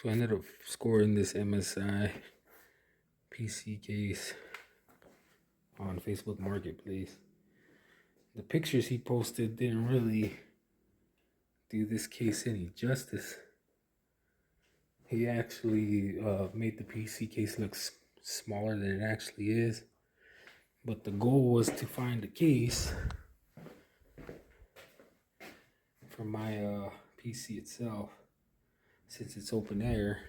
So I ended up scoring this MSI PC case on Facebook Marketplace. The pictures he posted didn't really do this case any justice. He actually made the PC case look smaller than it actually is. But the goal was to find a case for my PC itself, since it's open air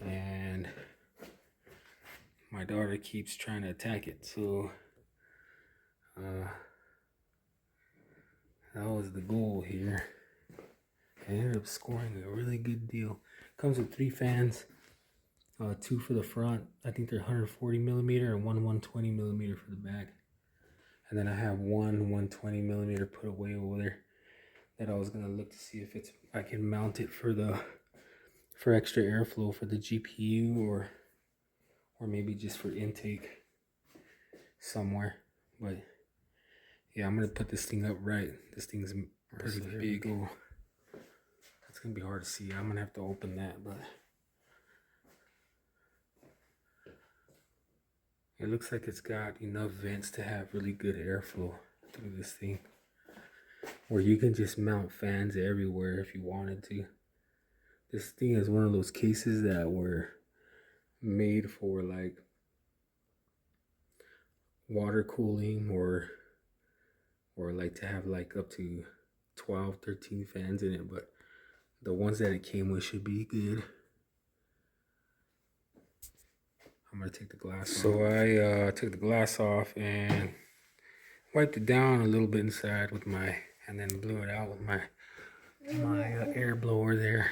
and my daughter keeps trying to attack it. So that was the goal here. I ended up scoring a really good deal. Comes with 3 fans, 2 for the front. I think they're 140 millimeter and one 120 millimeter for the back. And then I have one 120 millimeter put away over there that I was gonna look to see if I can mount it for extra airflow for the GPU or maybe just for intake somewhere. But yeah, I'm gonna put this thing up right. This thing's pretty big. It's gonna be hard to see. I'm gonna have to open that, but it looks like it's got enough vents to have really good airflow through this thing, where you can just mount fans everywhere if you wanted to. This thing is one of those cases that were made for like water cooling or like to have like up to 12, 13 fans in it, but the ones that it came with should be good. I'm gonna take the glass off. So I took the glass off and wiped it down a little bit inside with and then blew it out with my air blower there.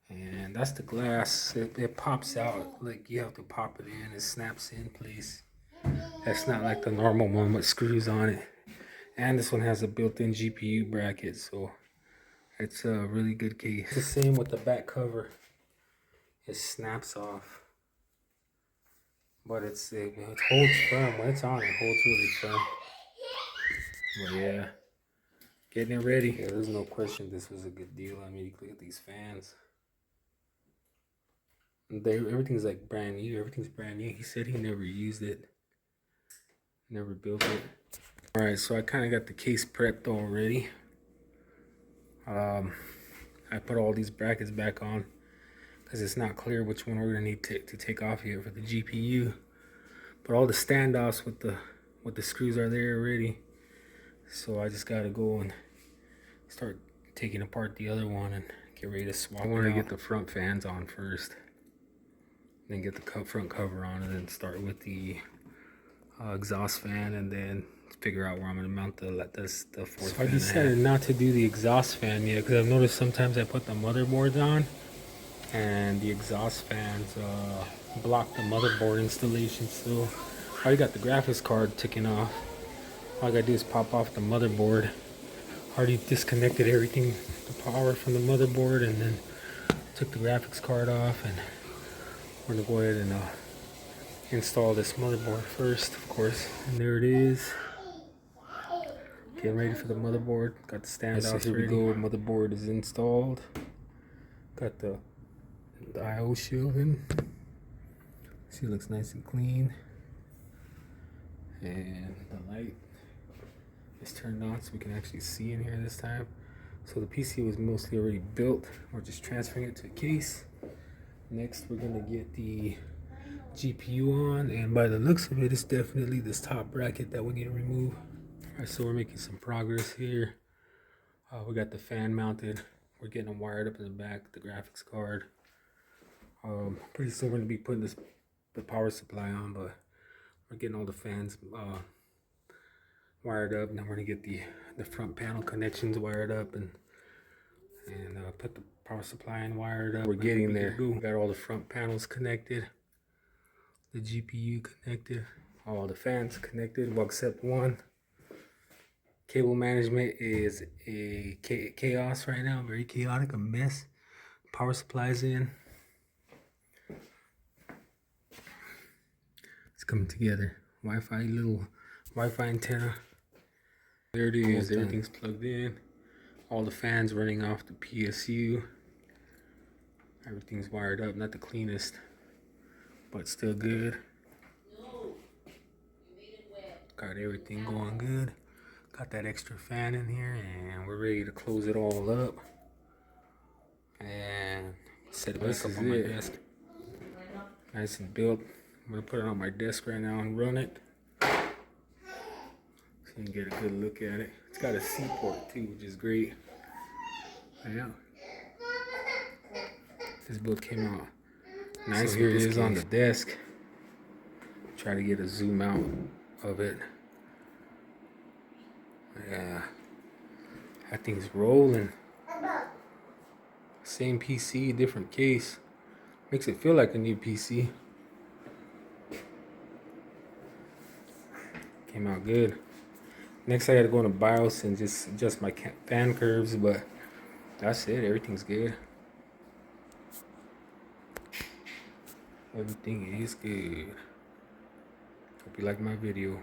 And that's the glass. It pops out, like you have to pop it in. It snaps in place. That's not like the normal one with screws on it. And this one has a built-in GPU bracket, so it's a really good case. It's the same with the back cover. It snaps off, but it holds firm. When it's on, it holds really firm. But yeah, getting it ready. Yeah, there's no question this was a good deal. I mean, you look at these fans. Everything's like brand new. Everything's brand new. He said he never used it, never built it. All right, so I kind of got the case prepped already. I put all these brackets back on because it's not clear which one we're gonna need to take off here for the GPU. But all the standoffs with the screws are there already. So I just gotta go and start taking apart the other one and get ready to swap. I want to get the front fans on first, then get the front cover on, and then start with the exhaust fan, and then figure out where I'm gonna mount the fourth fan. I decided not to do the exhaust fan yet because I've noticed sometimes I put the motherboards on and the exhaust fans block the motherboard installation. So I already got the graphics card ticking off. All I gotta do is pop off the motherboard. Already disconnected everything, the power from the motherboard, and then took the graphics card off, and we're gonna go ahead and install this motherboard first, of course. And there it is. Getting ready for the motherboard. Got the standoffs ready. Here we go. Motherboard is installed. Got the I/O shield in. See, it looks nice and clean. And the light is turned on so we can actually see in here this time. So the PC was mostly already built. We're just transferring it to a case. Next, we're gonna get the GPU on, and by the looks of it, it's definitely this top bracket that we need to remove. All right, so we're making some progress here. We got the fan mounted. We're getting them wired up in the back, the graphics card. Pretty soon we're gonna be putting the power supply on, but we're getting all the fans wired up. Now we're gonna get the front panel connections wired up and put the power supply in wired up. We're getting there. We got all the front panels connected, the GPU connected, all the fans connected, well except one. Cable management is a chaos right now, very chaotic, a mess. Power supply's in. It's coming together. Little Wi-Fi antenna. There it is. Everything's plugged in. All the fans running off the PSU. Everything's wired up, not the cleanest, but still good. Got everything going good. Got that extra fan in here, and we're ready to close it all up and set it back up on my desk. Nice and built. I'm gonna put it on my desk right now and run it so you can get a good look at it. It's got a C port too, which is great. Yeah. This build came out nice. So here it is on the desk. Try to get a zoom out of it. Yeah, that thing's rolling. Same PC, different case. Makes it feel like a new PC. Came out good. Next I gotta go into BIOS and just adjust my fan curves, but that's it. Everything's good. Everything is good. Hope you like my video.